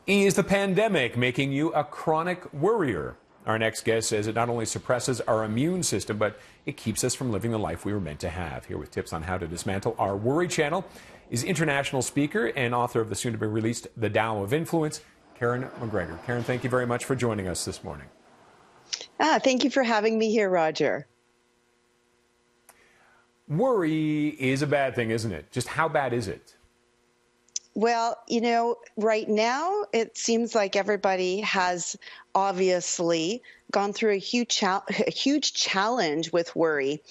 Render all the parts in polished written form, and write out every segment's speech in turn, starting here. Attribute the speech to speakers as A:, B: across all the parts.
A: Is the pandemic making you a chronic worrier? Our next guest says it not only suppresses our immune system, but it keeps us from living the life we were meant to have. Here with tips on how to dismantle our worry channel is international speaker and author of the soon-to-be-released The Tao of Influence, Karen McGregor. Karen, thank you very much for joining us this morning.
B: Thank you for having me here, Roger.
A: Worry is a bad thing, isn't it? Just how bad is it?
B: Well, right now it seems like everybody has obviously gone through a huge challenge with worry.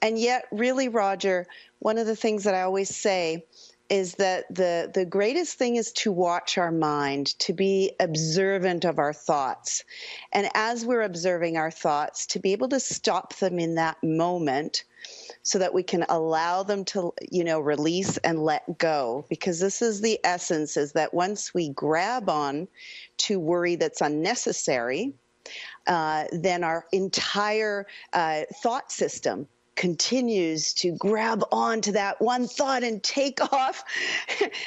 B: And yet, really, Roger, one of the things that I always say is that the greatest thing is to watch our mind, to be observant of our thoughts. And as we're observing our thoughts, to be able to stop them in that moment so that we can allow them to, release and let go. Because this is the essence, is that once we grab on to worry that's unnecessary, then our entire thought system continues to grab onto that one thought and take off.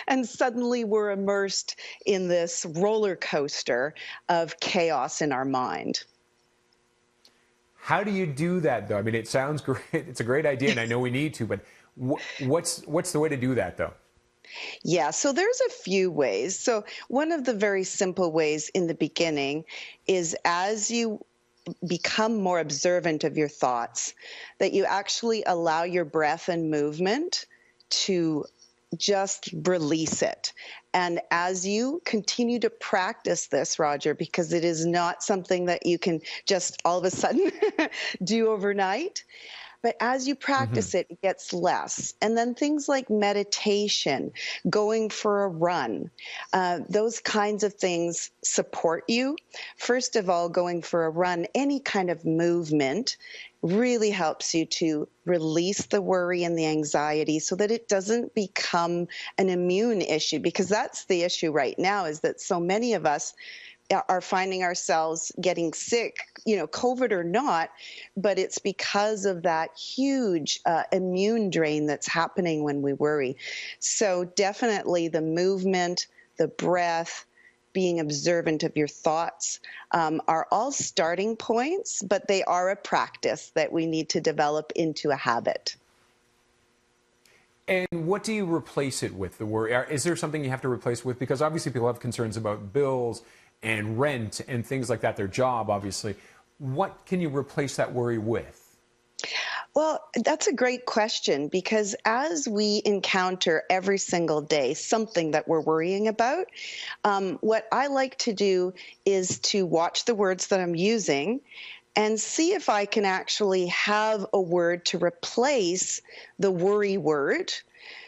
B: And suddenly we're immersed in this roller coaster of chaos in our mind.
A: How do you do that, though? I mean, it sounds great. It's a great idea, and I know we need to, but what's the way to do that, though?
B: Yeah, so there's a few ways. So one of the very simple ways in the beginning is as you become more observant of your thoughts, that you actually allow your breath and movement to just release it. And as you continue to practice this, Roger, because it is not something that you can just all of a sudden do overnight, but as you practice it, it gets less. And then things like meditation, going for a run, those kinds of things support you. First of all, going for a run, any kind of movement really helps you to release the worry and the anxiety so that it doesn't become an immune issue, because that's the issue right now, is that so many of us are finding ourselves getting sick, COVID or not, but it's because of that huge immune drain that's happening when we worry. So definitely the movement, the breath, being observant of your thoughts are all starting points, but they are a practice that we need to develop into a habit.
A: And what do you replace it with, the worry? Is there something you have to replace with? Because obviously people have concerns about bills and rent and things like that, their job, obviously. What can you replace that worry with?
B: Well, that's a great question, because as we encounter every single day something that we're worrying about, what I like to do is to watch the words that I'm using and see if I can actually have a word to replace the worry word.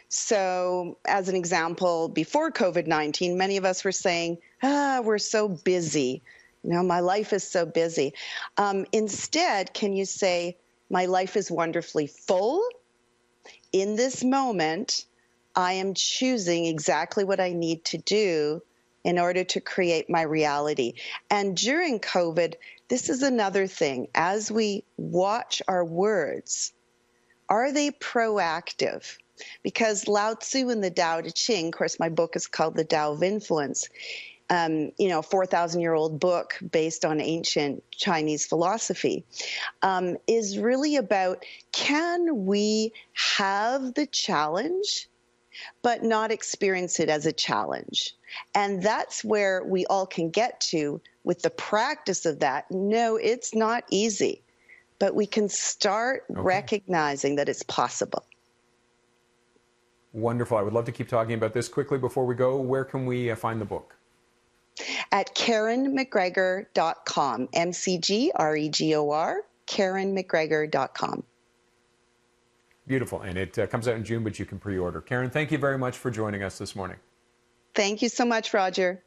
B: So as an example, before COVID-19, many of us were saying, we're so busy. My life is so busy. Instead, can you say, my life is wonderfully full. In this moment, I am choosing exactly what I need to do in order to create my reality. And during COVID, this is another thing. As we watch our words, are they proactive? Because Lao Tzu in the Tao Te Ching, of course, my book is called The Tao of Influence, 4,000-year-old book based on ancient Chinese philosophy, is really about, can we have the challenge but not experience it as a challenge? And that's where we all can get to with the practice of that. No, it's not easy, but we can start recognizing that it's possible.
A: Wonderful. I would love to keep talking about this. Quickly before we go, where can we find the book?
B: At KarenMcGregor.com, McGregor, KarenMcGregor.com.
A: Beautiful. And it comes out in June, but you can pre-order. Karen, thank you very much for joining us this morning.
B: Thank you so much, Roger.